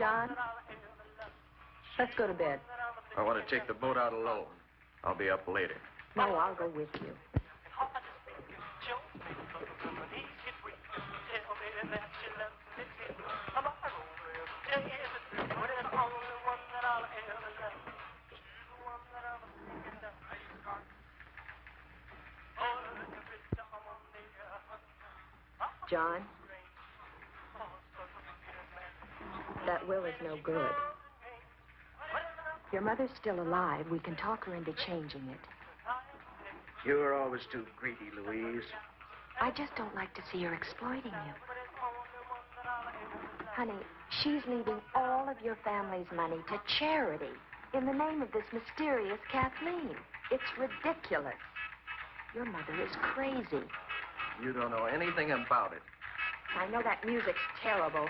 John, let's go to bed. I want to take the boat out alone. I'll be up later. No, I'll go with you. John, that will is no good. Your mother's still alive. We can talk her into changing it. You were always too greedy, Louise. I just don't like to see her exploiting you. Honey, she's leaving all of your family's money to charity in the name of this mysterious Kathleen. It's ridiculous. Your mother is crazy. You don't know anything about it. I know that music's terrible.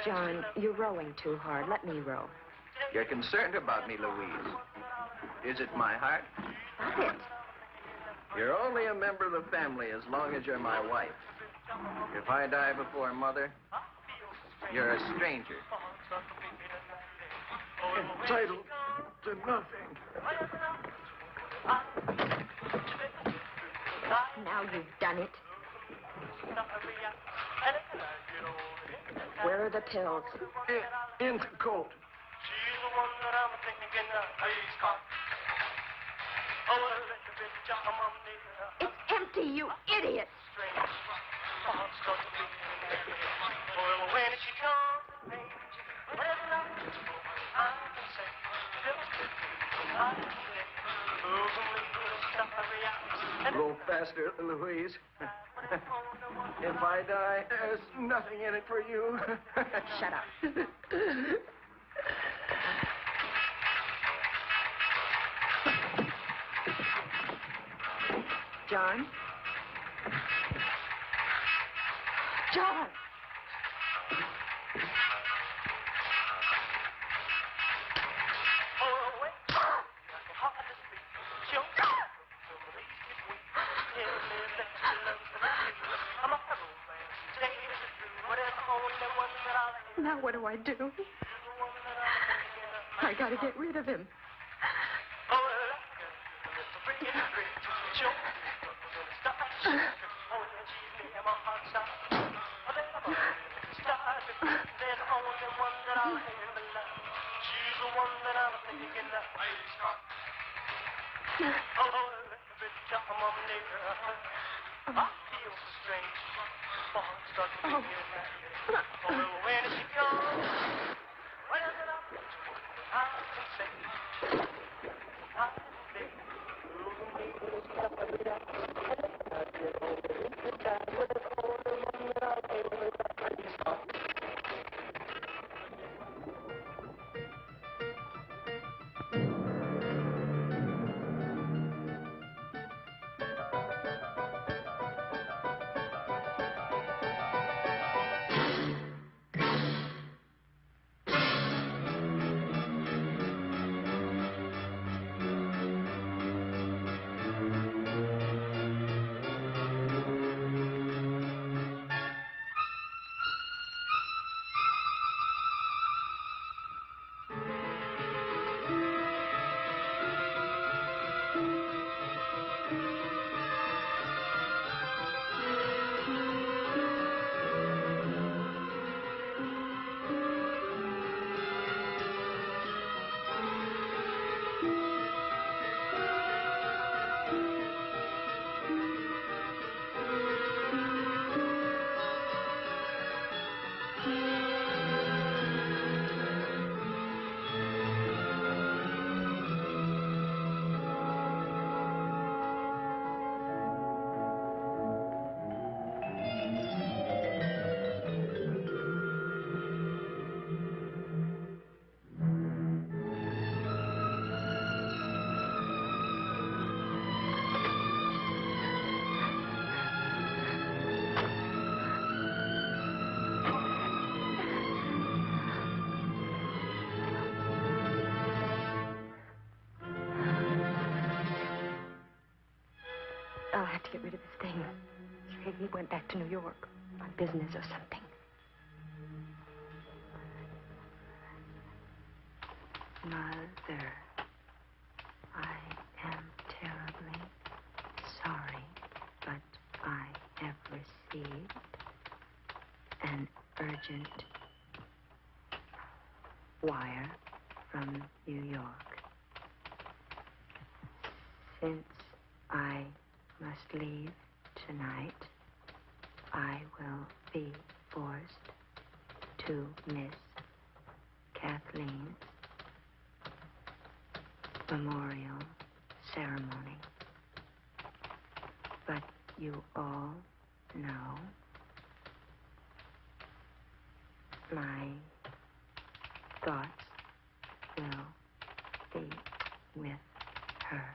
John, you're rowing too hard. Let me row. You're concerned about me, Louise. Is it my heart? Stop it. You're only a member of the family as long as you're my wife. If I die before Mother, you're a stranger. Entitled to nothing. Now you've done it. Where are the pills? In the coat. It's empty, you idiot. Go faster, Louise. If I die, there's nothing in it for you. Shut up. John? John! Now what do I do? I gotta get rid of him. I'll have to get rid of this thing. He went back to New York on business or something. Mother, I am terribly sorry, but I have received an urgent wire from New York. Since I must leave tonight, I will be forced to miss Kathleen's memorial ceremony. But you all know my thoughts will be with her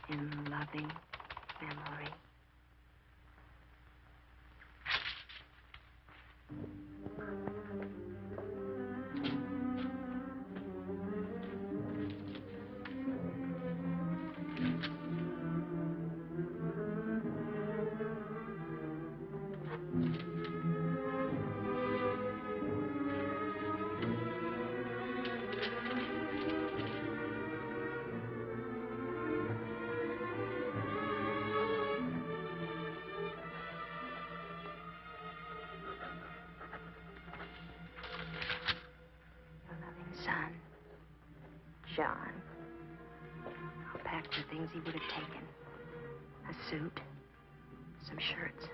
in loving memory. Son, John. I'll pack the things he would have taken. A suit, some shirts.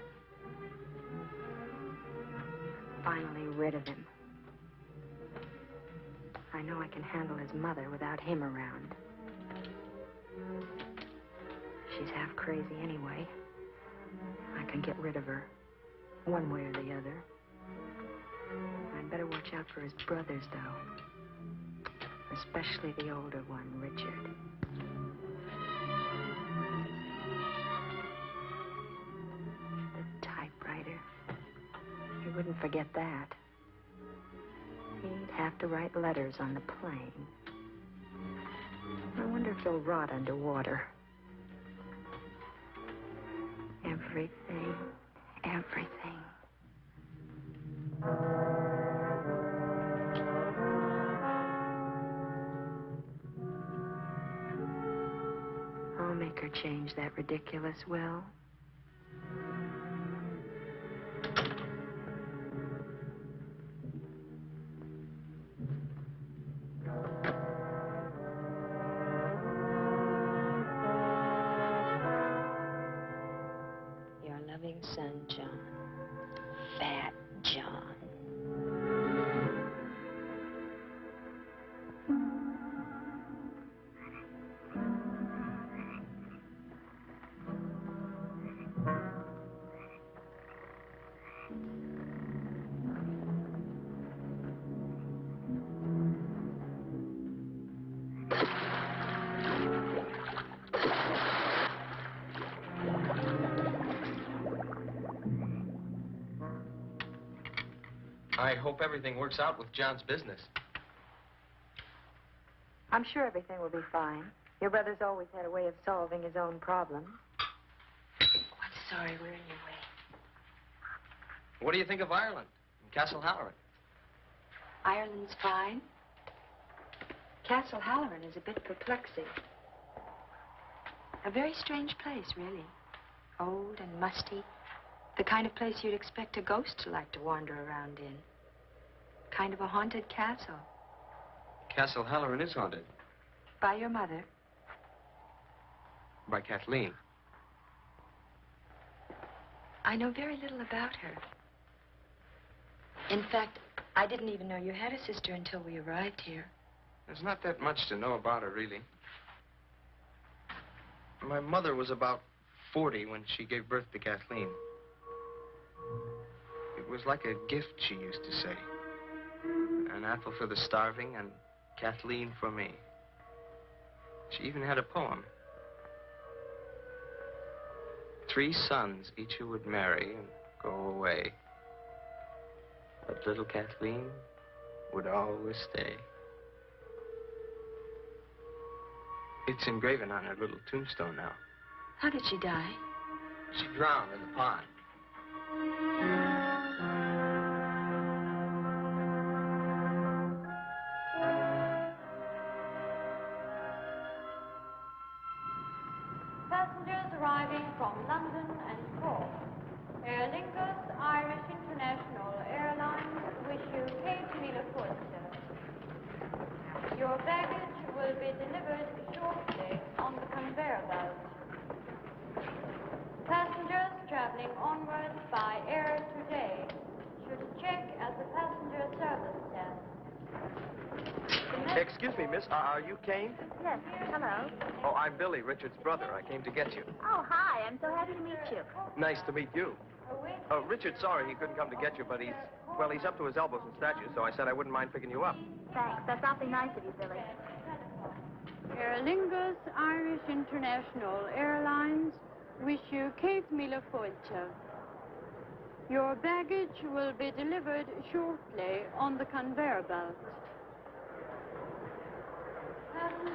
Finally rid of him. I know I can handle his mother without him around. She's half crazy anyway. I can get rid of her, one way or the other. I'd better watch out for his brothers, though. Especially the older one, Richard. The typewriter. He wouldn't forget that. He'd have to write letters on the plane. I wonder if he'll rot underwater. Everything. I'll make her change that ridiculous will. Your loving son, John. Fat John. I hope everything works out with John's business. I'm sure everything will be fine. Your brother's always had a way of solving his own problems. Oh, I'm sorry, we're in your way. What do you think of Ireland and Castle Halloran? Ireland's fine. Castle Halloran is a bit perplexing. A very strange place, really. Old and musty. The kind of place you'd expect a ghost to like to wander around in. Kind of a haunted castle. Castle Halloran is haunted. By your mother. By Kathleen. I know very little about her. In fact, I didn't even know you had a sister until we arrived here. There's not that much to know about her, really. My mother was about 40 when she gave birth to Kathleen. It was like a gift, she used to say. An apple for the starving and Kathleen for me. She even had a poem. 3 sons, each who would marry and go away. But little Kathleen would always stay. It's engraven on her little tombstone now. How did she die? She drowned in the pond. Passengers arriving from London and Cork. Aer Lingus Irish International Airlines wish you Kate Miller-Foot. Your baggage will be delivered shortly on the conveyor belt. Passengers traveling onwards by air today should check at the passenger service desk. Excuse me, miss. Are you Kane? Yes, hello. Oh, I'm Billy, Richard's brother. I came to get you. Oh, hi. I'm so happy to meet you. Nice to meet you. Richard's sorry he couldn't come to get you, but he's up to his elbows in statues, so I said I wouldn't mind picking you up. Thanks. That's awfully nice of you, Billy. Aer Lingus Irish International Airlines wish you Kate Miller-Foot. Your baggage will be delivered shortly on the conveyor belt.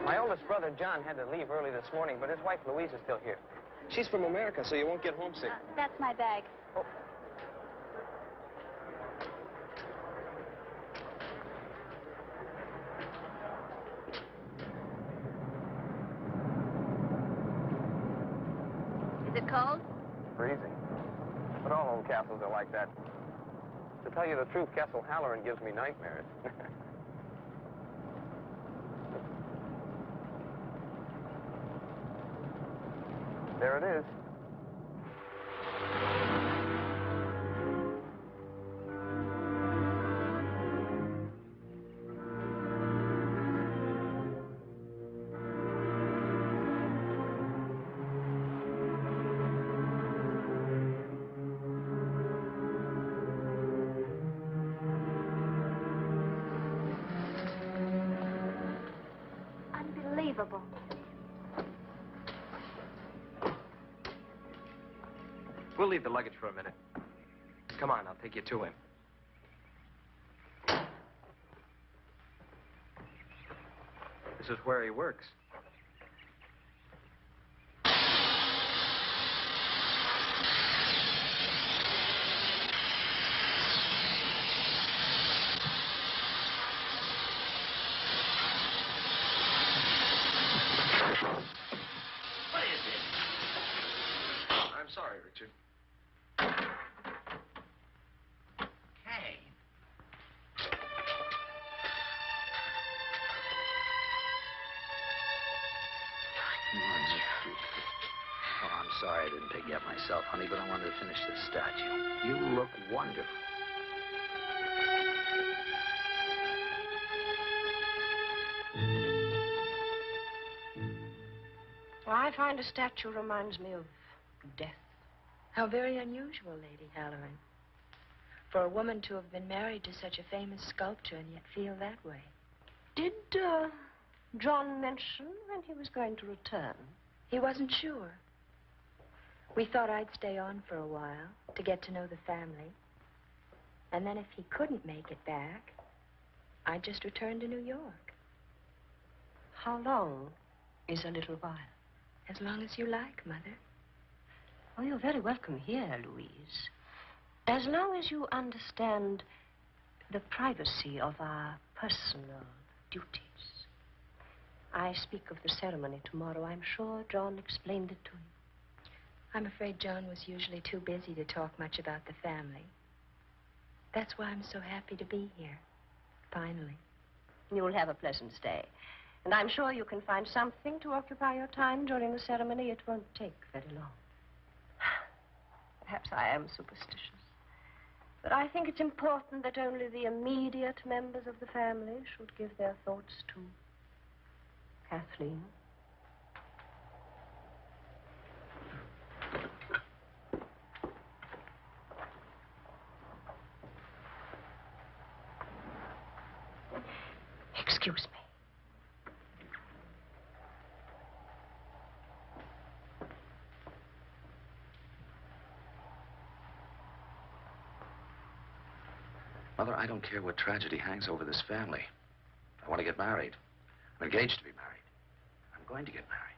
My oldest brother, John, had to leave early this morning, but his wife, Louise, is still here. She's from America, so you won't get homesick. That's my bag. Oh. Is it cold? Freezing. But all old castles are like that. To tell you the truth, Castle Halloran gives me nightmares. There it is. Unbelievable. We'll leave the luggage for a minute. Come on, I'll take you to him. This is where he works. What is it? I'm sorry, Richard. Hey. Oh, I'm sorry I didn't pick you up myself, honey, but I wanted to finish this statue. You look wonderful. Well, I find a statue reminds me of death. How very unusual, Lady Halloran. For a woman to have been married to such a famous sculptor and yet feel that way. Did John mention when he was going to return? He wasn't sure. We thought I'd stay on for a while to get to know the family. And then if he couldn't make it back, I'd just return to New York. How long is a little while? As long as you like, Mother. Oh, you're very welcome here, Louise. As long as you understand the privacy of our personal duties. I speak of the ceremony tomorrow. I'm sure John explained it to you. I'm afraid John was usually too busy to talk much about the family. That's why I'm so happy to be here, finally. You'll have a pleasant stay. And I'm sure you can find something to occupy your time during the ceremony. It won't take very long. Perhaps I am superstitious. But I think it's important that only the immediate members of the family should give their thoughts to Kathleen. Excuse me. Mother, I don't care what tragedy hangs over this family. I want to get married. I'm engaged to be married. I'm going to get married.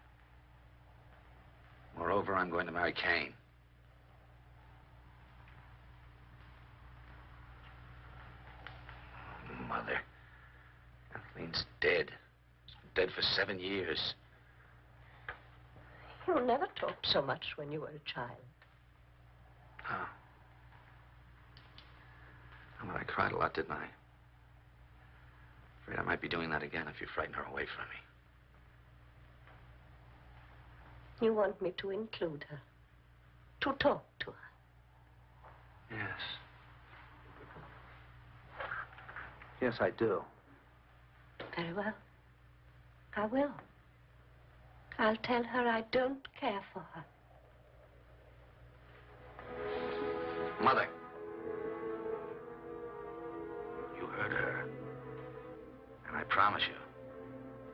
Moreover, I'm going to marry Kane. Kathleen's dead. Dead for 7 years. You never talked so much when you were a child. Oh. Well, I cried a lot, didn't I? Afraid I might be doing that again if you frighten her away from me. You want me to include her, to talk to her. Yes. Yes, I do. Very well. I will. I'll tell her I don't care for her. Mother. You heard her. And I promise you,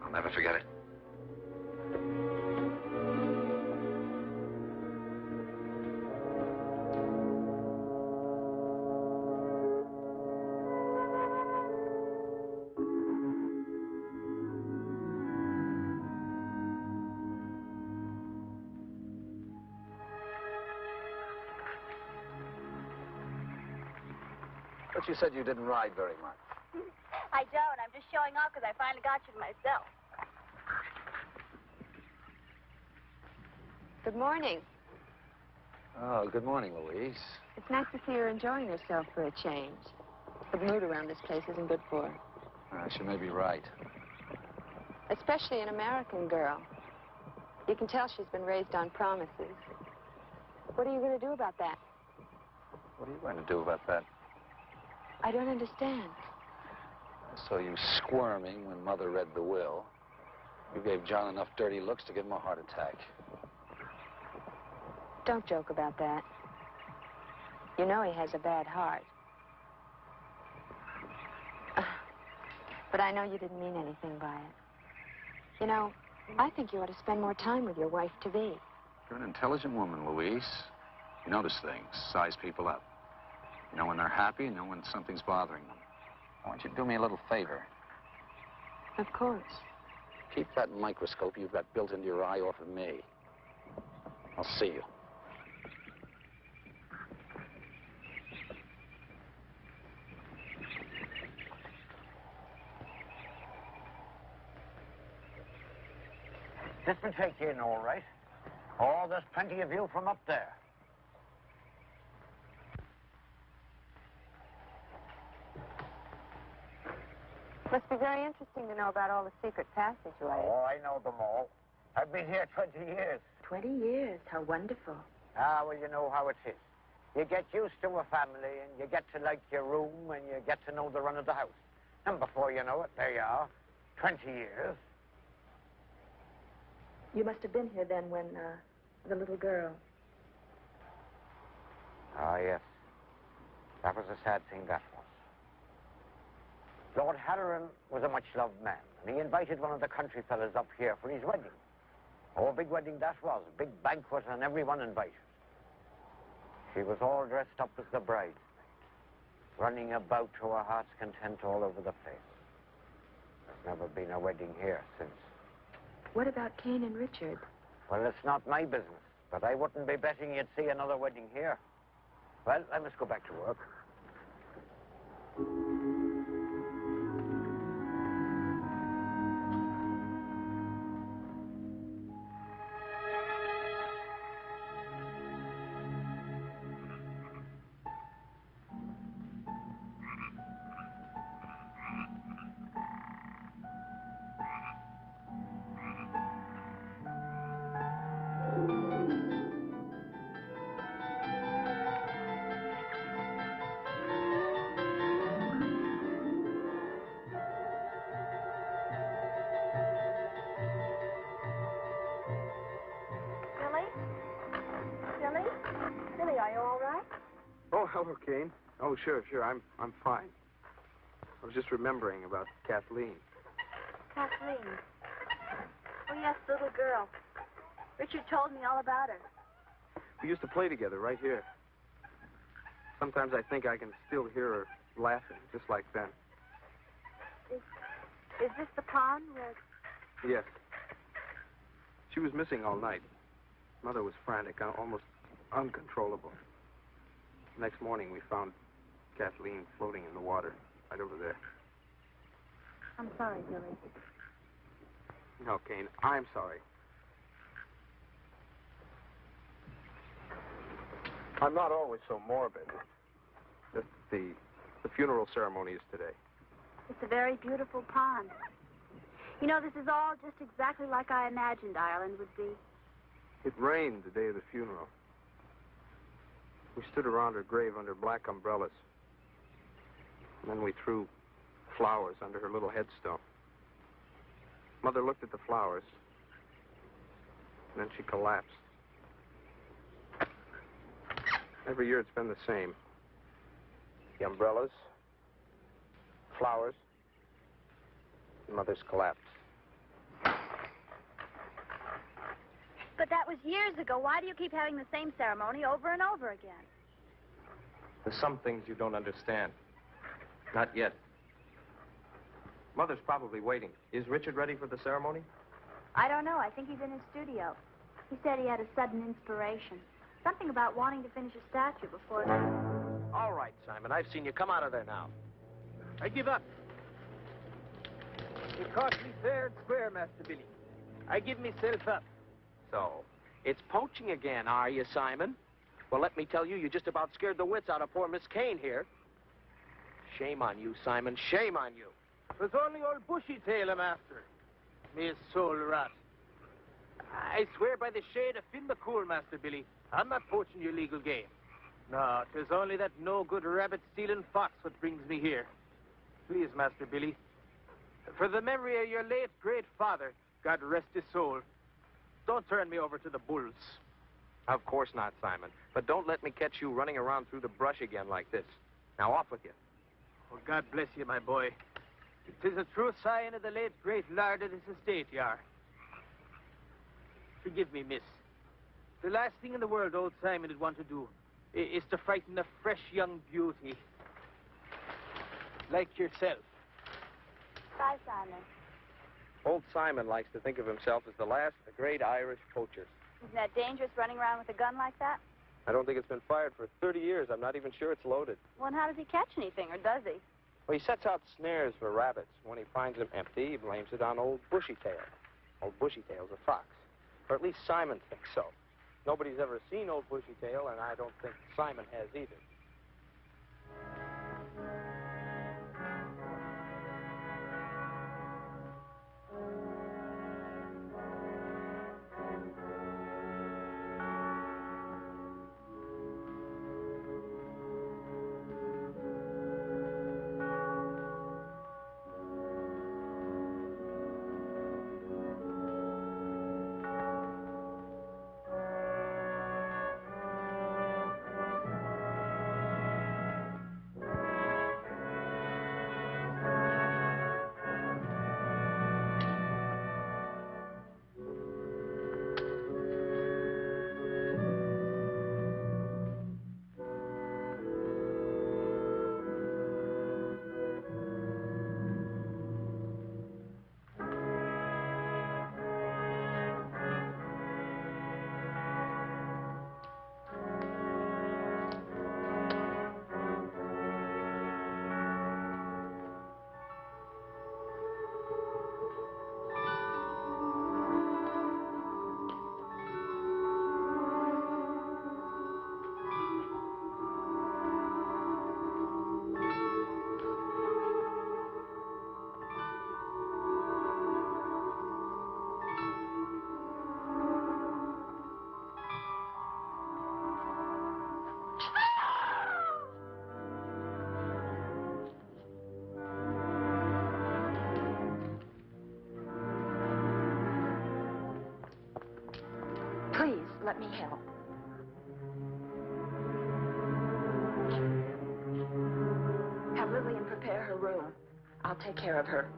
I'll never forget it. But you said you didn't ride very much. I don't. I'm just showing off because I finally got you to myself. Good morning. Oh, good morning, Louise. It's nice to see you're enjoying yourself for a change. The mood around this place isn't good for her. She may be right. Especially an American girl. You can tell she's been raised on promises. What are you going to do about that? What are you going to do about that? I don't understand. I saw you squirming when Mother read the will. You gave John enough dirty looks to give him a heart attack. Don't joke about that. You know he has a bad heart. But I know you didn't mean anything by it. You know, I think you ought to spend more time with your wife-to-be. You're an intelligent woman, Louise. You notice things, size people up. You know when they're happy, and know when something's bothering them. I want you to do me a little favor. Of course. Keep that microscope you've got built into your eye off of me. I'll see you. This will take you in all right. Oh, there's plenty of view from up there. Must be very interesting to know about all the secret passageways. Oh, I know them all. I've been here 20 years. 20 years. How wonderful. Ah, well, you know how it is. You get used to a family, and you get to like your room, and you get to know the run of the house. And before you know it, there you are. 20 years. You must have been here then when, the little girl. Ah, yes. That was a sad thing, that was. Lord Halloran was a much-loved man, and he invited one of the country fellas up here for his wedding. Oh, a big wedding that was, a big banquet, and everyone invited. She was all dressed up as the bride, running about to her heart's content all over the place. There's never been a wedding here since. What about Cain and Richard? Well, it's not my business, but I wouldn't be betting you'd see another wedding here. Well, I must go back to work. Billy, are you all right? Oh, hello, Kane. Oh, sure. I'm fine. I was just remembering about Kathleen. Kathleen. Oh, yes, the little girl. Richard told me all about her. We used to play together right here. Sometimes I think I can still hear her laughing, just like then. Is this the pond where... Yes. She was missing all night. Mother was frantic, almost uncontrollable. Next morning, we found Kathleen floating in the water right over there. I'm sorry, Billy. No, Kane, I'm sorry. I'm not always so morbid. Just the funeral ceremony is today. It's a very beautiful pond. You know, this is all just exactly like I imagined Ireland would be. It rained the day of the funeral. We stood around her grave under black umbrellas. And then we threw flowers under her little headstone. Mother looked at the flowers. And then she collapsed. Every year it's been the same. The umbrellas, flowers, and Mother's collapse. But that was years ago. Why do you keep having the same ceremony over and over again? There's some things you don't understand. Not yet. Mother's probably waiting. Is Richard ready for the ceremony? I don't know. I think he's in his studio. He said he had a sudden inspiration. Something about wanting to finish a statue before... All right, Simon. I've seen you. Come out of there now. I give up. It cost me fair and square, Master Billy. I give myself up. So, it's poaching again, are you, Simon? Well, let me tell you, you just about scared the wits out of poor Miss Kane here. Shame on you, Simon. Shame on you. It was only old Bushy Tail I'm after. Me soul rot. I swear by the shade of Finn McCool, Master Billy, I'm not poaching your legal game. No, 'tis only that no-good rabbit-stealing fox what brings me here. Please, Master Billy, for the memory of your late great father, God rest his soul, don't turn me over to the bulls. Of course not, Simon. But don't let me catch you running around through the brush again like this. Now, off with you. Oh, God bless you, my boy. 'Tis a true sign of the late great lord of this estate, you are. Forgive me, miss. The last thing in the world old Simon would want to do is to frighten a fresh young beauty like yourself. Bye, Simon. Old Simon likes to think of himself as the last of the great Irish poachers. Isn't that dangerous, running around with a gun like that? I don't think it's been fired for 30 years. I'm not even sure it's loaded. Well, and how does he catch anything, or does he? Well, he sets out snares for rabbits. When he finds them empty, he blames it on old Bushy Tail. Old Bushy Tail's a fox. Or at least Simon thinks so. Nobody's ever seen old Bushy Tail, and I don't think Simon has either. Please, let me help. Have Lillian prepare her room. I'll take care of her.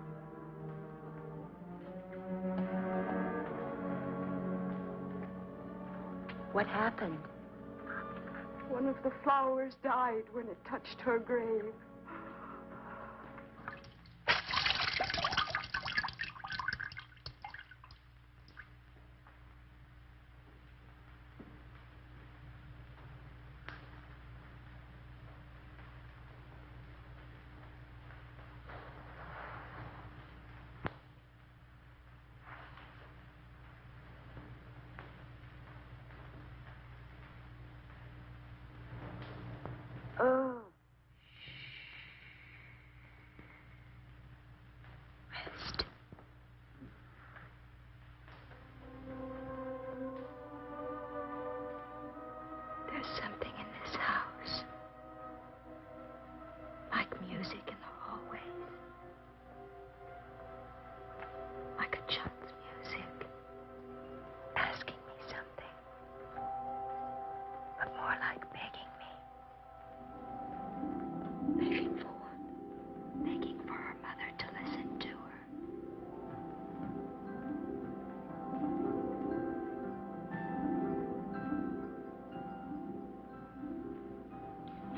What happened? One of the flowers died when it touched her grave. something in this house. Like music in the hallways. Like a child's music. Asking me something. But more like begging me. Begging for what? Begging for her mother to listen to her.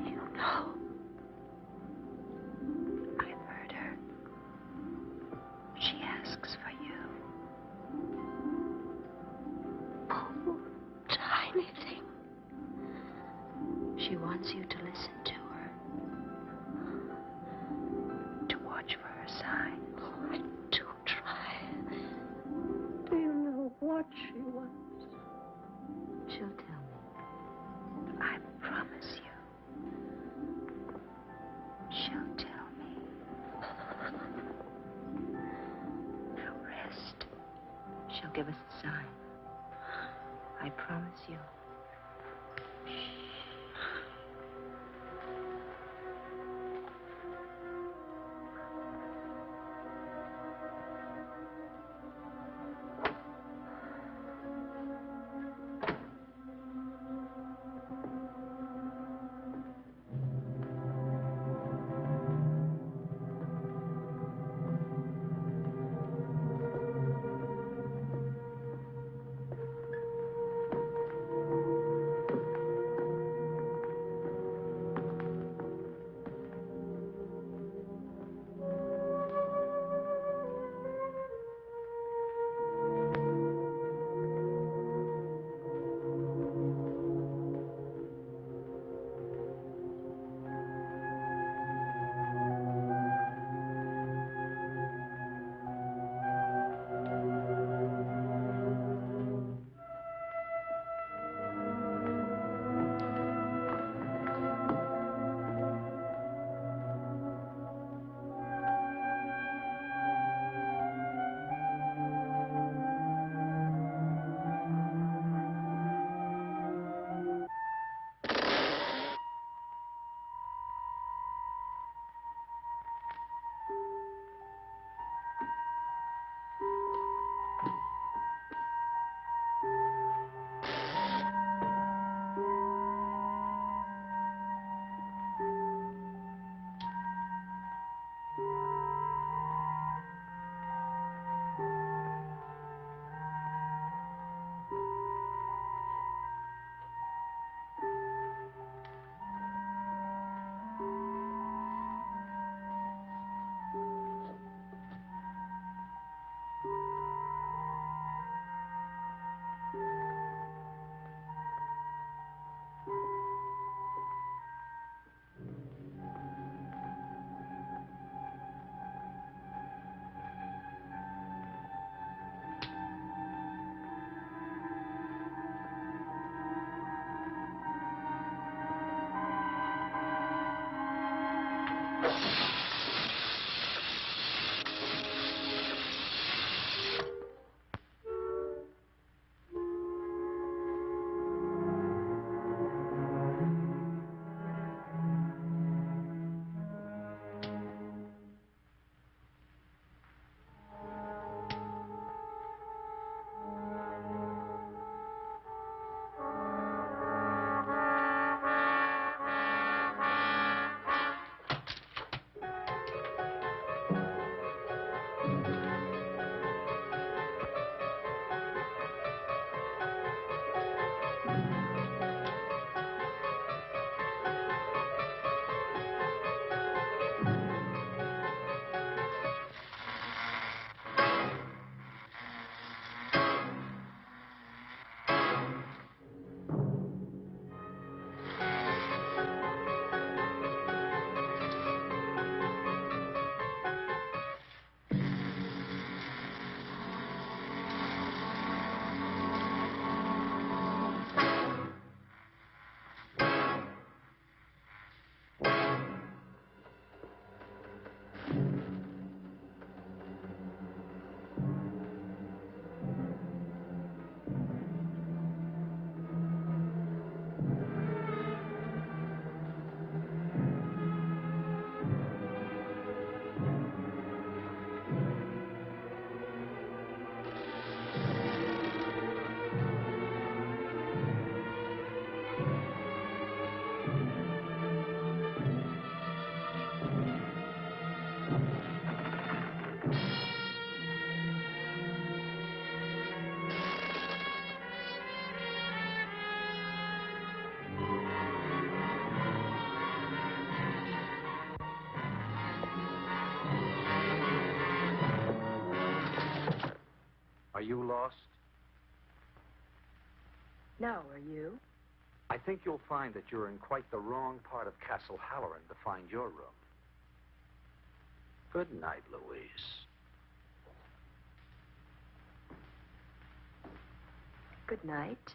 You know, I've heard her. She asks for you. Oh, tiny thing. She wants you to listen to her. To watch for her signs. Oh, do try. Do you know what she wants? She'll tell me. I promise you. She'll tell me. Now rest. She'll give us a sign. I promise you. you lost? No, are you? I think you'll find that you're in quite the wrong part of Castle Halloran to find your room. Good night, Louise. Good night.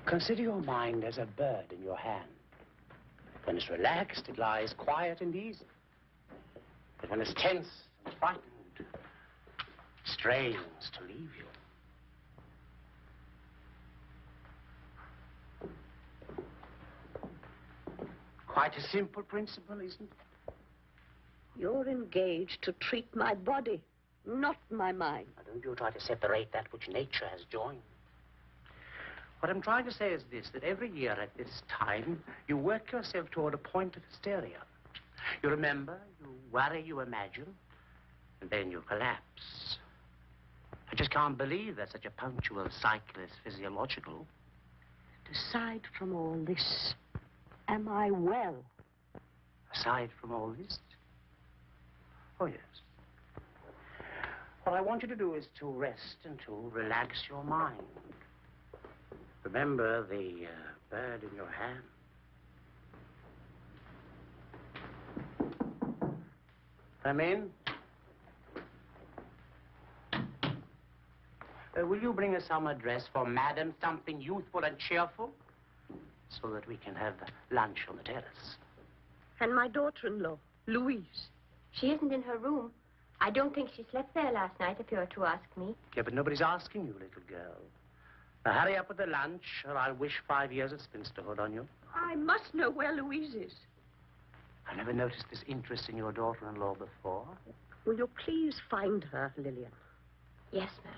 Consider your mind as a bird in your hand. When it's relaxed, it lies quiet and easy. But when it's tense and frightened, it strains to leave you. Quite a simple principle, isn't it? You're engaged to treat my body, not my mind. Now, don't you try to separate that which nature has joined. What I'm trying to say is this, that every year at this time, you work yourself toward a point of hysteria. You remember, you worry, you imagine. And then you collapse. I just can't believe that such a punctual cycle is physiological. Aside from all this, am I well? Aside from all this? Oh, yes. What I want you to do is to rest and to relax your mind. Remember the bird in your hand. Come in. Will you bring a summer dress for Madam, something youthful and cheerful, so that we can have lunch on the terrace? And my daughter-in-law, Louise. She isn't in her room. I don't think she slept there last night, if you were to ask me. Yeah, but nobody's asking you, little girl. Now, hurry up with the lunch, or I'll wish 5 years of spinsterhood on you. I must know where Louise is. I never noticed this interest in your daughter-in-law before. Will you please find her, Lillian? Yes, ma'am.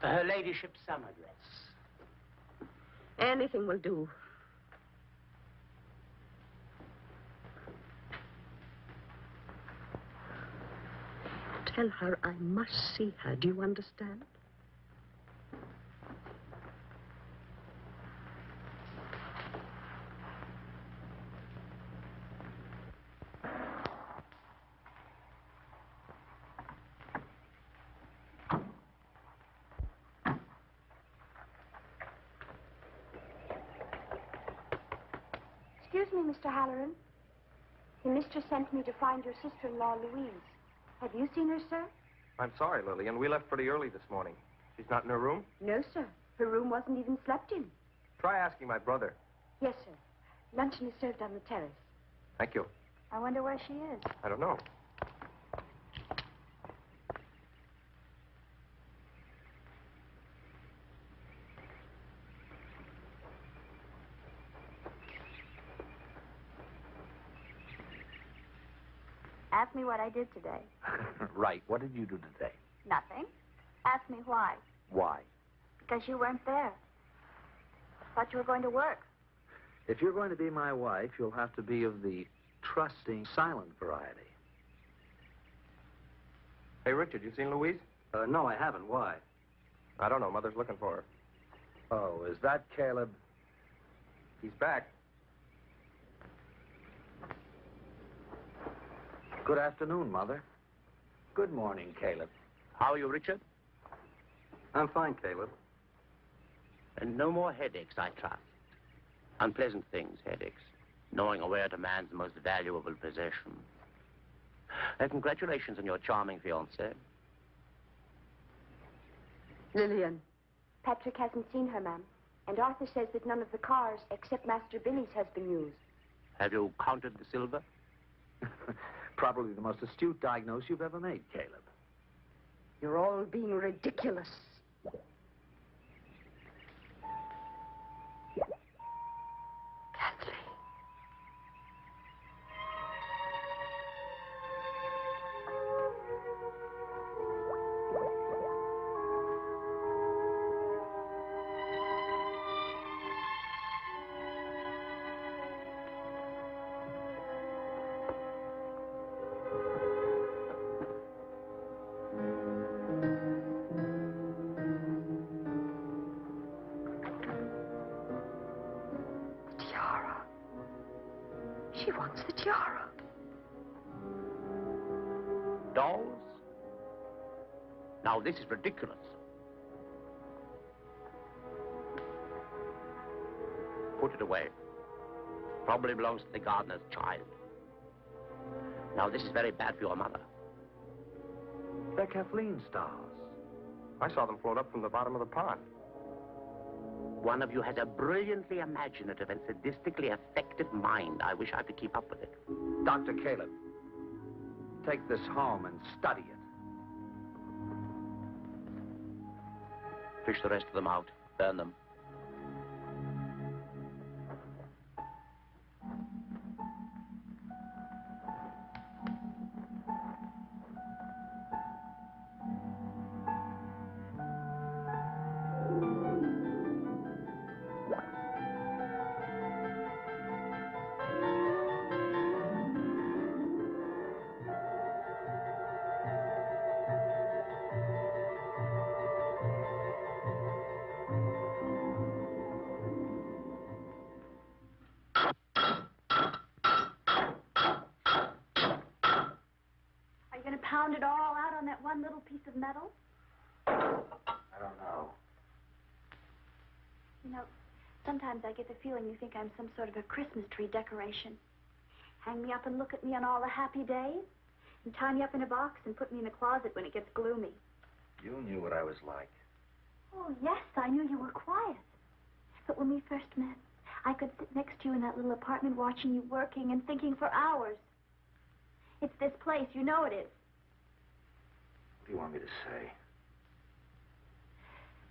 Her ladyship's summer dress. Anything will do. Tell her I must see her. Do you understand? Excuse me, Mr. Halloran. The mistress sent me to find your sister-in-law, Louise. Have you seen her, sir? I'm sorry, Lillian. We left pretty early this morning. She's not in her room? No, sir. Her room wasn't even slept in. Try asking my brother. Yes, sir. Luncheon is served on the terrace. Thank you. I wonder where she is. I don't know. Ask me what I did today. Right. What did you do today? Nothing. Ask me why. Why? Because you weren't there. Thought you were going to work. If you're going to be my wife, you'll have to be of the trusting, silent variety. Hey, Richard, you seen Louise? No, I haven't. Why? I don't know. Mother's looking for her. Oh, is that Caleb? He's back. Good afternoon, Mother. Good morning, Caleb. How are you, Richard? I'm fine, Caleb. And no more headaches, I trust. Unpleasant things, headaches. Knowing where to man's most valuable possession. Congratulations on your charming fiancé. Lillian. Patrick hasn't seen her, ma'am. And Arthur says that none of the cars except Master Billy's has been used. Have you counted the silver? Probably the most astute diagnosis you've ever made, Caleb. You're all being ridiculous. She wants the tiara. Dolls? Now, this is ridiculous. Put it away. Probably belongs to the gardener's child. Now, this is very bad for your mother. They're Kathleen stars. I saw them float up from the bottom of the pond. One of you has a brilliantly imaginative and sadistically affected mind. I wish I could keep up with it. Dr. Caleb, take this home and study it. Fish the rest of them out. Burn them. found it all out on that one little piece of metal? I don't know. You know, sometimes I get the feeling you think I'm some sort of a Christmas tree decoration. Hang me up and look at me on all the happy days, and tie me up in a box and put me in a closet when it gets gloomy. You knew what I was like. Oh, yes, I knew you were quiet. But when we first met, I could sit next to you in that little apartment watching you working and thinking for hours. It's this place, you know it is. What do you want me to say?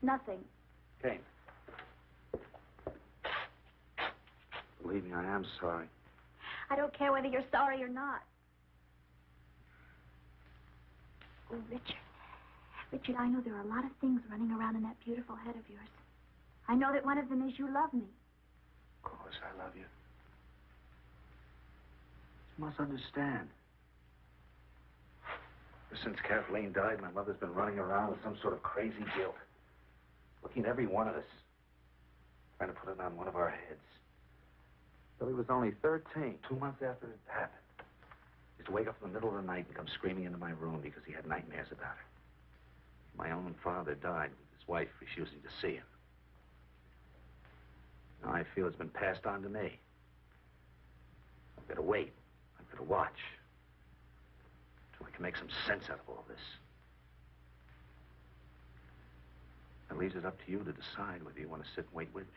Nothing. Kane. Believe me, I am sorry. I don't care whether you're sorry or not. Oh, Richard. Richard, I know there are a lot of things running around in that beautiful head of yours. I know that one of them is you love me. Of course I love you. You must understand. Ever since Kathleen died, my mother's been running around with some sort of crazy guilt. Looking at every one of us. Trying to put it on one of our heads. Billy was only 13. 2 months after it happened. He used to wake up in the middle of the night and come screaming into my room because he had nightmares about her. My own father died with his wife refusing to see him. Now I feel it's been passed on to me. I've got to wait. I've got to watch. Till I can make some sense out of all this. That leaves it up to you to decide whether you want to sit and wait with me.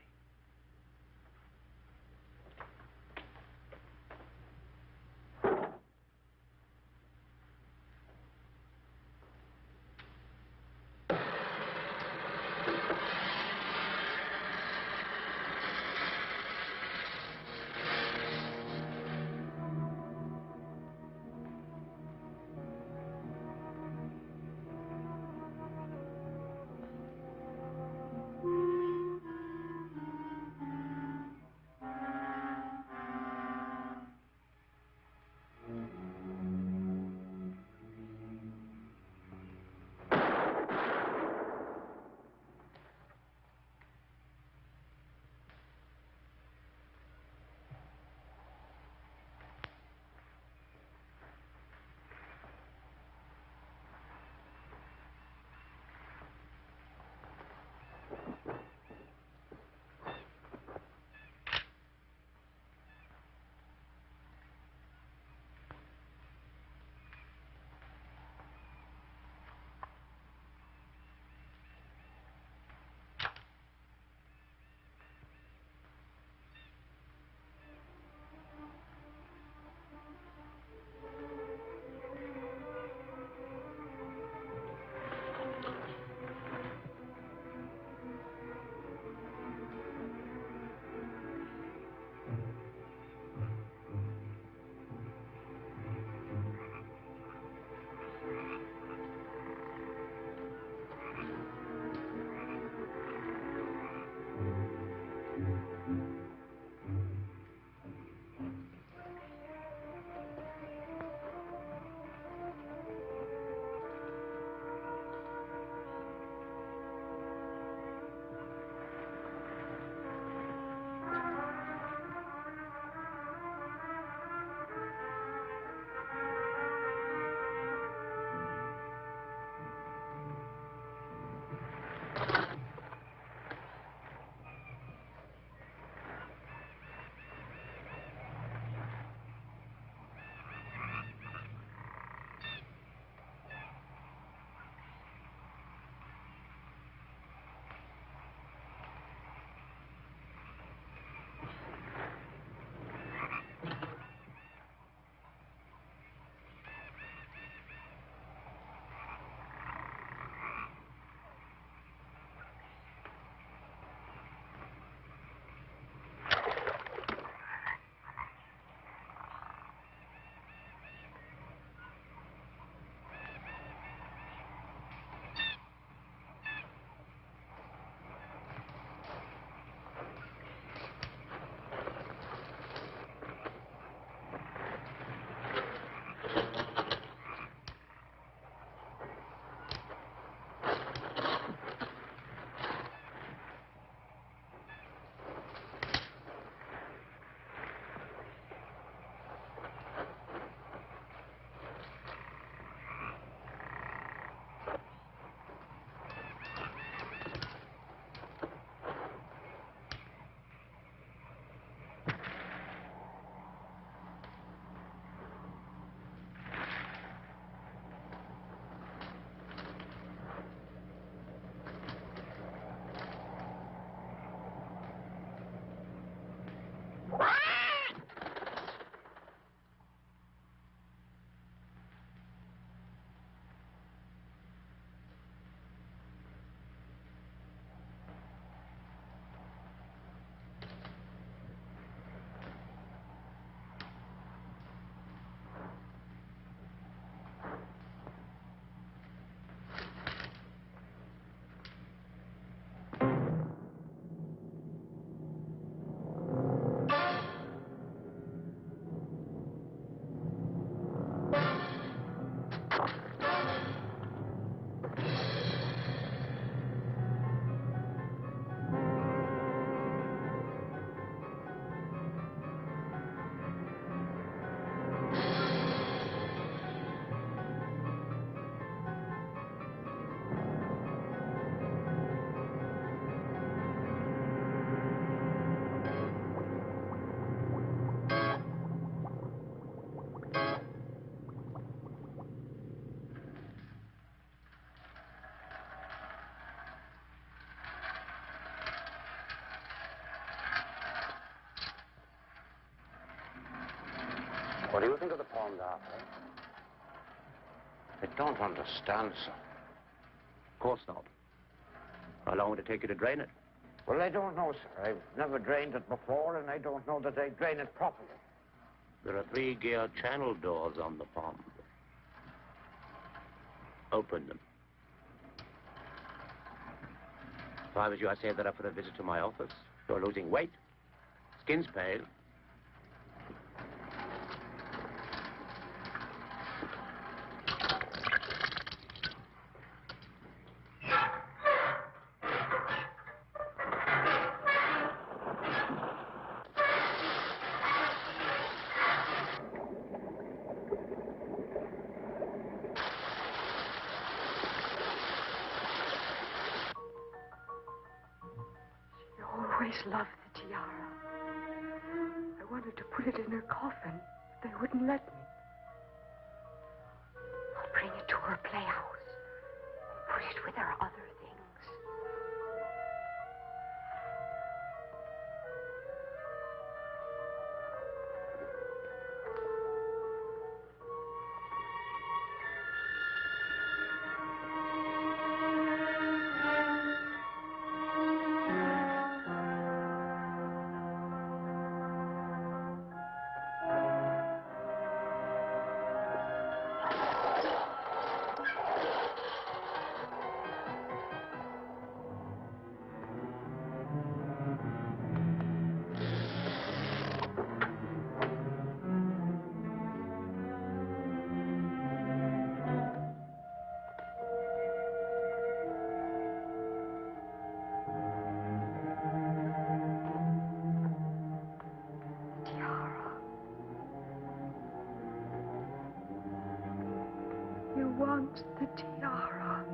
What do you think of the poem, Arthur? I don't understand, sir. Of course not. How long would it take you to drain it? Well, I don't know, sir. I've never drained it before, and I don't know that I drain it properly. There are 3 gear channel doors on the pond. Open them. If I was you, I'd save that up for a visit to my office. You're losing weight. Skin's pale. Loved the tiara. I wanted to put it in her coffin. They wouldn't let me. I'll bring it to her playhouse. Put it with her other things. The tiara.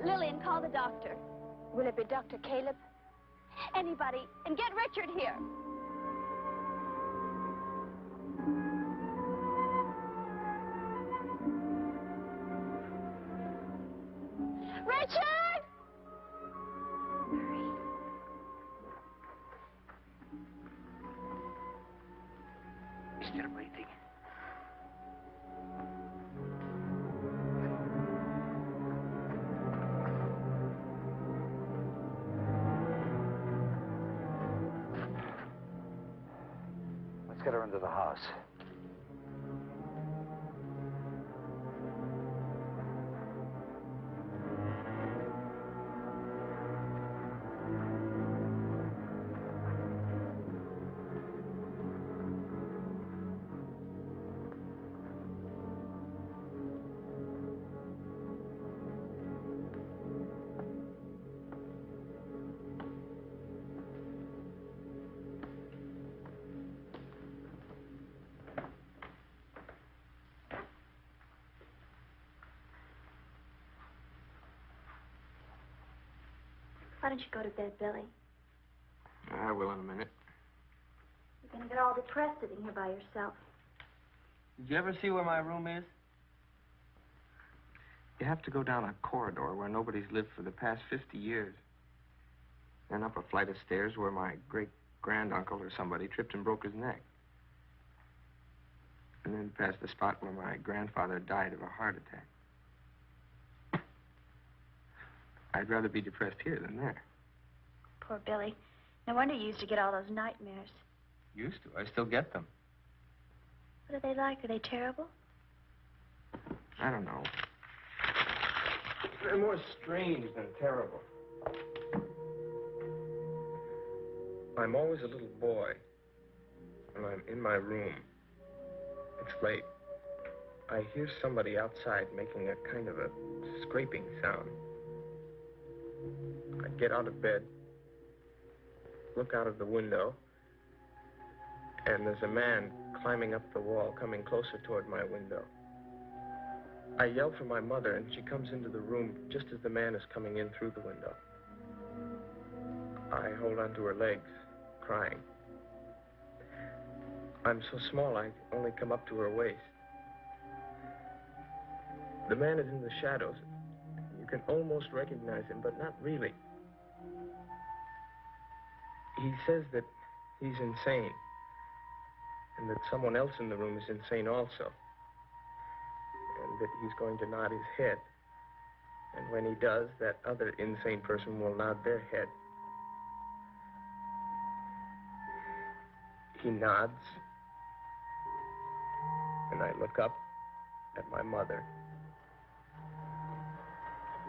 Lillian, call the doctor. Will it be Dr. Caleb? Anybody. And get Richard here. Richard! Hurry. Still breathing. Get her into the house. Why don't you go to bed, Billy? I will in a minute. You're going to get all depressed sitting here by yourself. Did you ever see where my room is? You have to go down a corridor where nobody's lived for the past 50 years. then up a flight of stairs where my great-granduncle or somebody tripped and broke his neck. And then past the spot where my grandfather died of a heart attack. I'd rather be depressed here than there. Poor Billy. No wonder you used to get all those nightmares. Used to. I still get them. What are they like? Are they terrible? I don't know. They're more strange than terrible. I'm always a little boy when I'm in my room. It's late. I hear somebody outside making a kind of a scraping sound. I get out of bed, look out of the window, and there's a man climbing up the wall, coming closer toward my window. I yell for my mother, and she comes into the room just as the man is coming in through the window. I hold onto her legs, crying. I'm so small, I only come up to her waist. The man is in the shadows. You can almost recognize him, but not really. He says that he's insane, and that someone else in the room is insane also, and that he's going to nod his head. And when he does, that other insane person will nod their head. He nods, and I look up at my mother,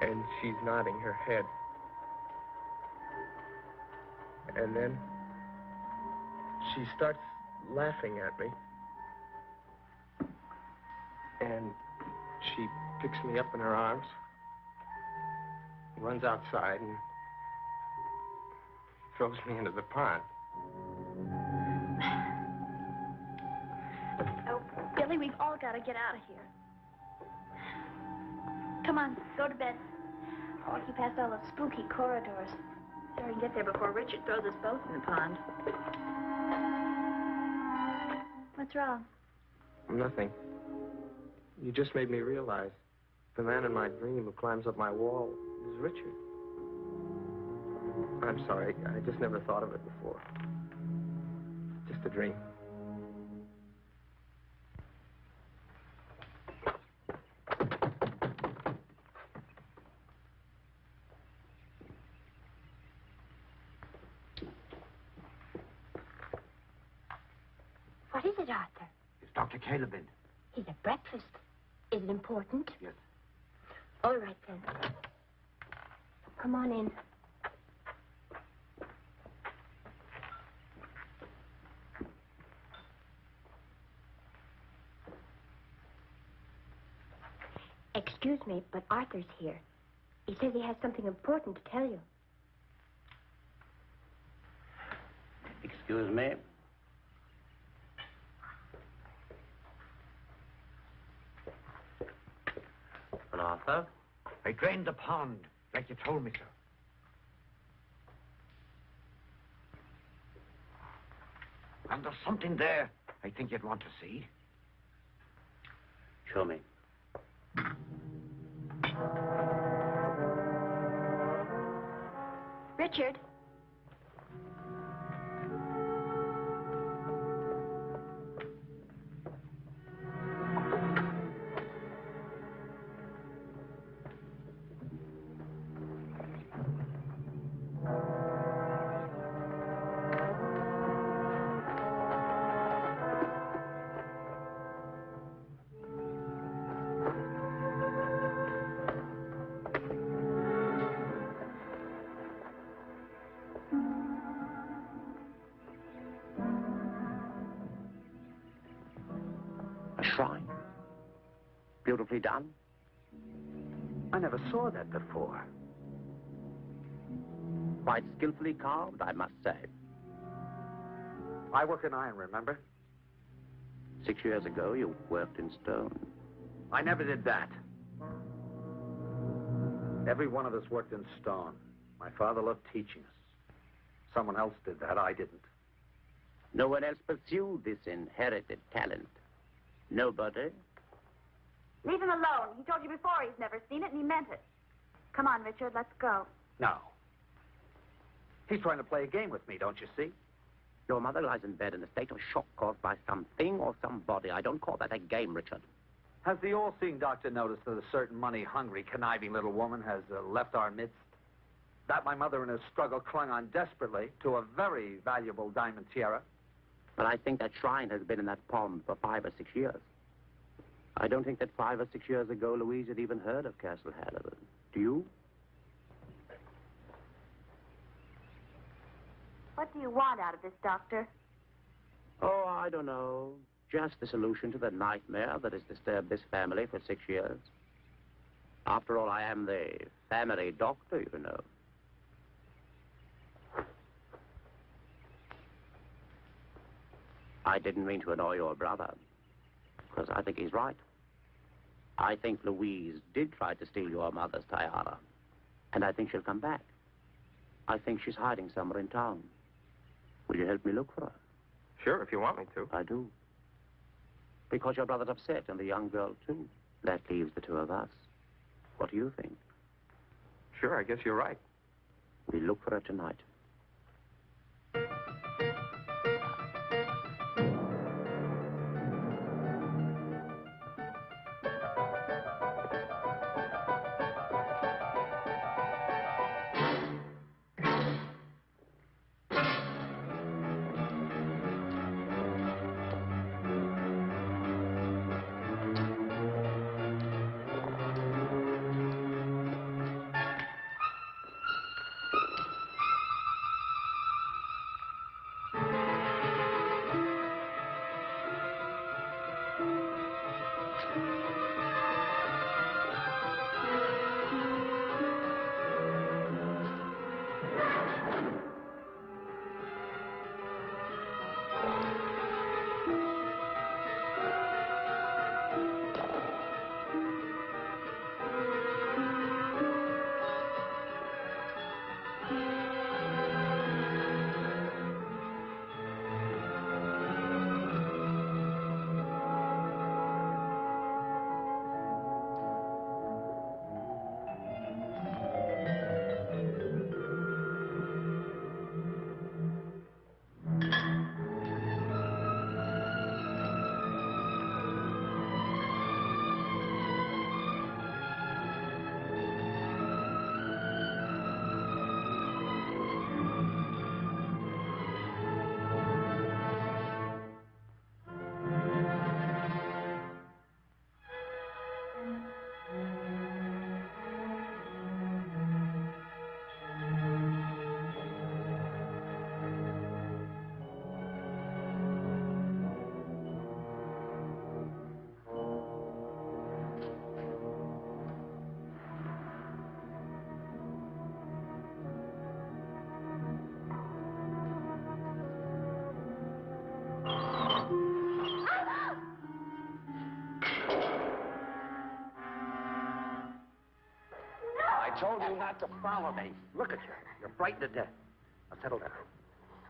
and she's nodding her head. And then she starts laughing at me, and she picks me up in her arms, runs outside, and throws me into the pond. Oh, Billy, we've all got to get out of here. Come on, go to bed. I'll walk you past all those spooky corridors. So we can get there before Richard throws us both in the pond. What's wrong? Nothing. You just made me realize the man in my dream who climbs up my wall is Richard. I'm sorry. I just never thought of it before. Just a dream. What is it, Arthur? It's Dr. Caleb in. He's at breakfast. Is it important? Yes. All right, then. Come on in. Excuse me, but Arthur's here. He says he has something important to tell you. Excuse me. And Arthur? I drained the pond, like you told me, sir. And there's something there I think you'd want to see. Show me. Richard. Shrine. Beautifully done. I never saw that before. Quite skillfully carved, I must say. I work in iron, remember? 6 years ago, you worked in stone. I never did that. Every one of us worked in stone. My father loved teaching us. Someone else did that, I didn't. No one else pursued this inherited talent. Nobody? Leave him alone. He told you before he's never seen it, and he meant it. Come on, Richard, let's go. No. He's trying to play a game with me, don't you see? Your mother lies in bed in a state of shock caused by something or somebody. I don't call that a game, Richard. Has the all-seeing doctor noticed that a certain money-hungry, conniving little woman has left our midst? That my mother in her struggle clung on desperately to a very valuable diamond tiara? But I think that shrine has been in that pond for 5 or 6 years. I don't think that 5 or 6 years ago Louise had even heard of Castle Halloran. Do you? What do you want out of this, Doctor? Oh, I don't know. Just the solution to the nightmare that has disturbed this family for 6 years. After all, I am the family doctor, you know. I didn't mean to annoy your brother, because I think he's right. I think Louise did try to steal your mother's tiara, and I think she'll come back. I think she's hiding somewhere in town. Will you help me look for her? Sure, if you want me to. I do. Because your brother's upset, and the young girl, too. That leaves the two of us. What do you think? Sure, I guess you're right. We look for her tonight. I told you not to follow me. Look at you. You're frightened to death. Now settle down.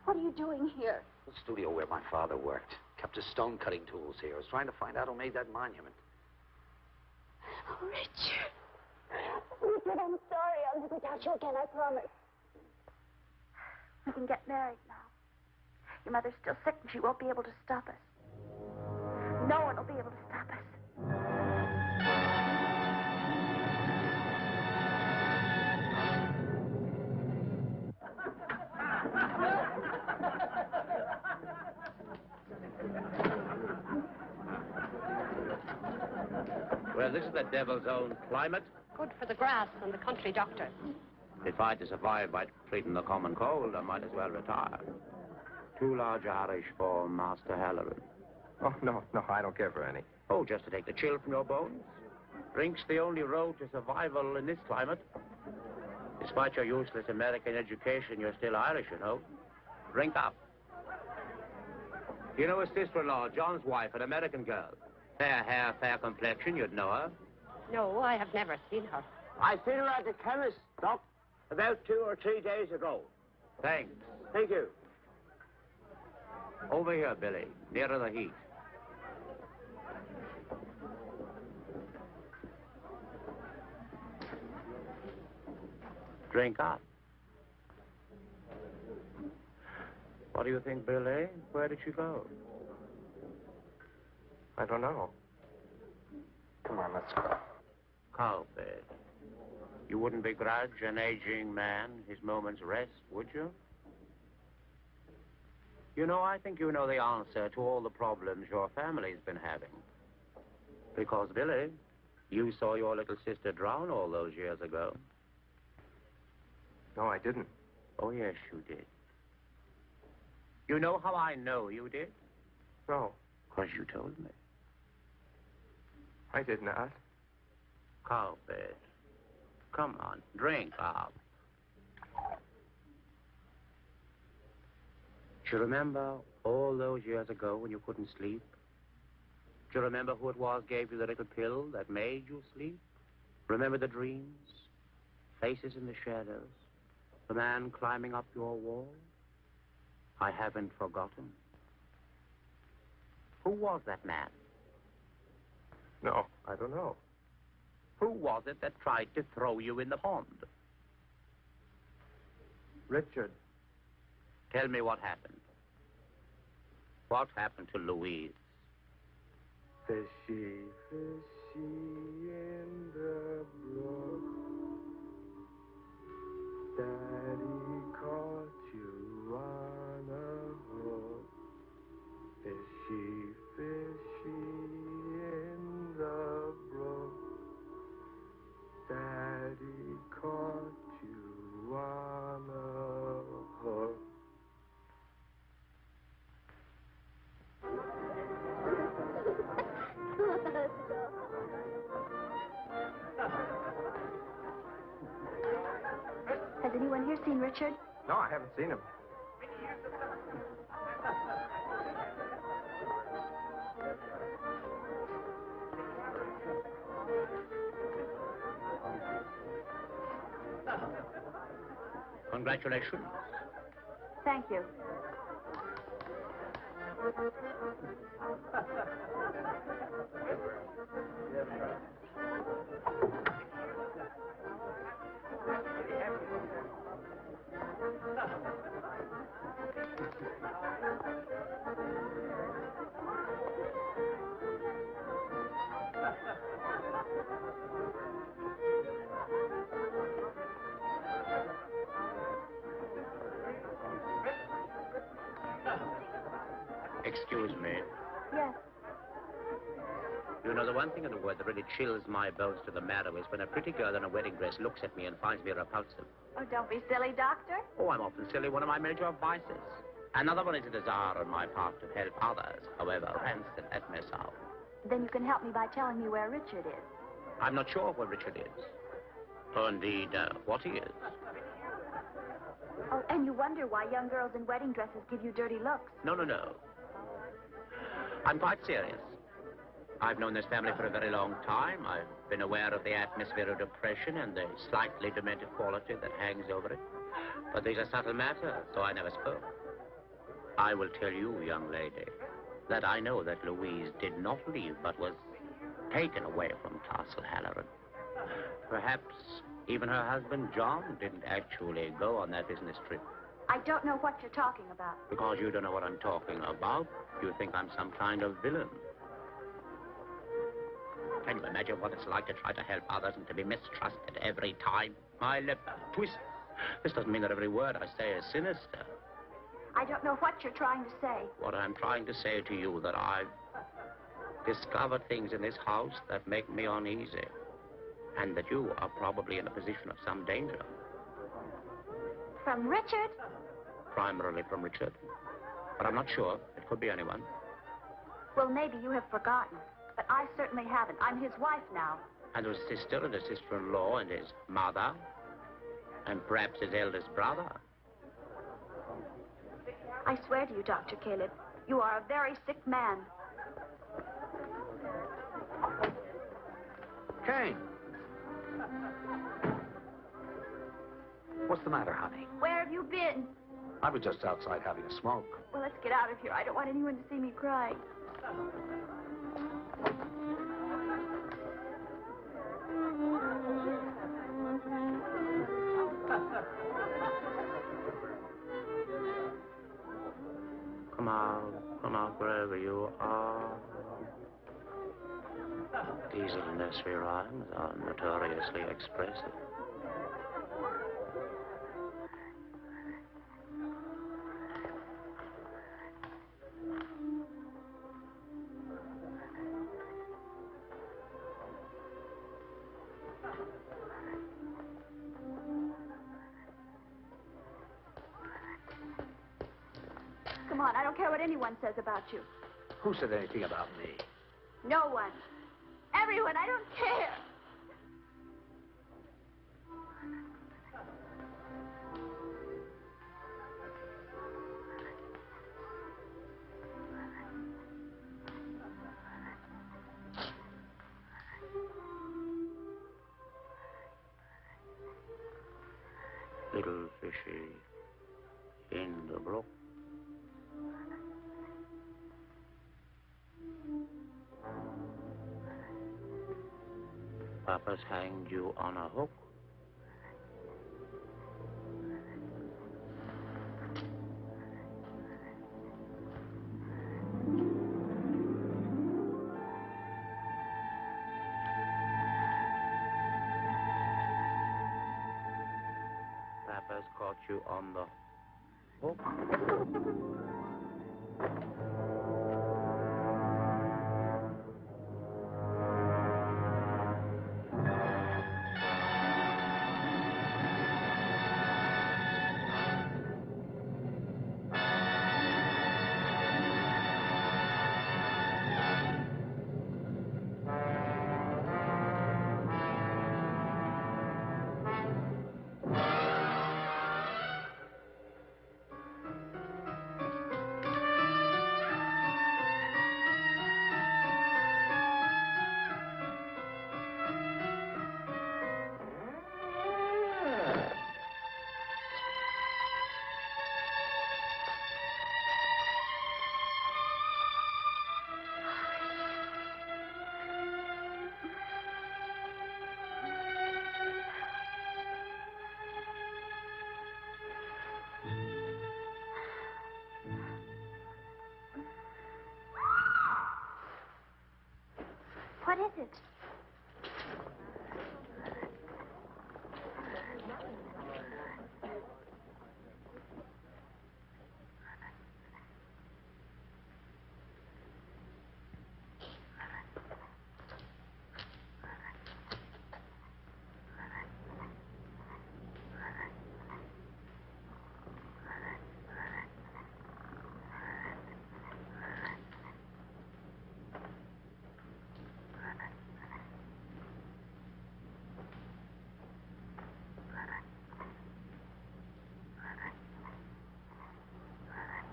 What are you doing here? The studio where my father worked. Kept his stone-cutting tools here. I was trying to find out who made that monument. Oh, Richard. Richard, I'm sorry. I'll never doubt you again, I promise. We can get married now. Your mother's still sick and she won't be able to stop us. No one will be able to stop us. Well, this is the devil's own climate. Good for the grass and the country doctor. If I to survive by treating the common cold, I might as well retire. Too large a Irish for Master Halloran. Oh, no, I don't care for any. Oh, just to take the chill from your bones. Drink's the only road to survival in this climate. Despite your useless American education, you're still Irish, you know. Drink up. You know his sister-in-law, John's wife, an American girl. Fair hair, fair complexion, you'd know her. No, I have never seen her. I seen her at the chemist, Doc, about 2 or 3 days ago. Thanks. Thank you. Over here, Billy, nearer the heat. Drink up. What do you think, Billy? Where did she go? I don't know. Come on, let's go. Cowbed. You wouldn't begrudge an aging man his moment's rest, would you? You know, I think you know the answer to all the problems your family's been having. Because, Billy, you saw your little sister drown all those years ago. No, I didn't. Oh, yes, you did. You know how I know you did? No, Because you told me. I did not. Cowbed. Come on, drink up. Do you remember all those years ago when you couldn't sleep? Do you remember who it was gave you the little pill that made you sleep? Remember the dreams? Faces in the shadows? The man climbing up your wall? I haven't forgotten. Who was that man? No, I don't know. Who was it that tried to throw you in the pond? Richard. Tell me what happened. What happened to Louise? Fishy, fishy in the brook. Daddy caught you on a hook. Fishy, fishy in the brook. Daddy caught you on a hook. Has anyone here seen Richard? No, I haven't seen him. Congratulations. Thank you. Excuse me. Yes. You know, the one thing in the world that really chills my bones to the marrow is when a pretty girl in a wedding dress looks at me and finds me repulsive. Oh, don't be silly, Doctor. Oh, I'm often silly, one of my major vices. Another one is a desire on my part to help others, however rancid that may sound. Then you can help me by telling me where Richard is. I'm not sure where Richard is. Or indeed, what he is. Oh, and you wonder why young girls in wedding dresses give you dirty looks. No. I'm quite serious. I've known this family for a very long time. I've been aware of the atmosphere of depression and the slightly demented quality that hangs over it. But these are subtle matters, so I never spoke. I will tell you, young lady, that I know that Louise did not leave, but was taken away from Castle Halloran. Perhaps even her husband, John, didn't actually go on that business trip. I don't know what you're talking about. Because you don't know what I'm talking about, you think I'm some kind of villain. Can you imagine what it's like to try to help others and to be mistrusted every time? My lip twists. This doesn't mean that every word I say is sinister. I don't know what you're trying to say. What I'm trying to say to you that I've discovered things in this house that make me uneasy. And that you are probably in a position of some danger. From Richard? Primarily from Richard. But I'm not sure. It could be anyone. Well, maybe you have forgotten. But I certainly haven't. I'm his wife now. And his sister and his sister-in-law and his mother. And perhaps his eldest brother. I swear to you, Dr. Caleb, you are a very sick man. Kane! What's the matter, honey? Where have you been? I was just outside having a smoke. Well, let's get out of here. I don't want anyone to see me crying. Come out wherever you are. These little nursery rhymes are notoriously expressive. Come on, I don't care what anyone says about you. Who said anything about me? No one. Everyone, I don't care. Little fishy in the brook. Papa's hanged you on a hook. Papa's caught you on the hook. What is it?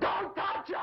Don't touch her!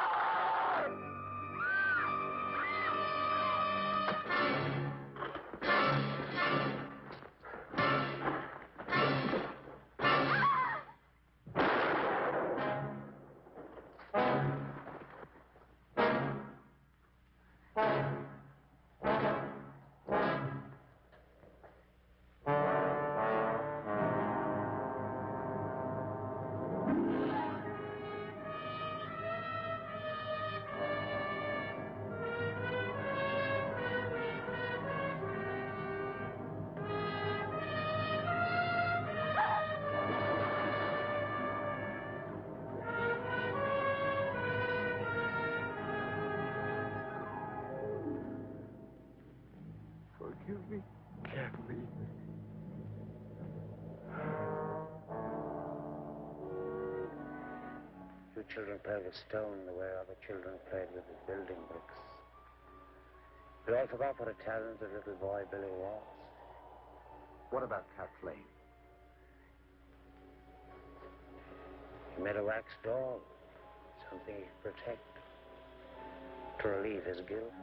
Forgive me, Kathleen. You children play with stone the way other children played with the building bricks. You all forgot what a talented little boy Billy was. What about Kathleen? He made a wax doll, something he could protect, to relieve his guilt.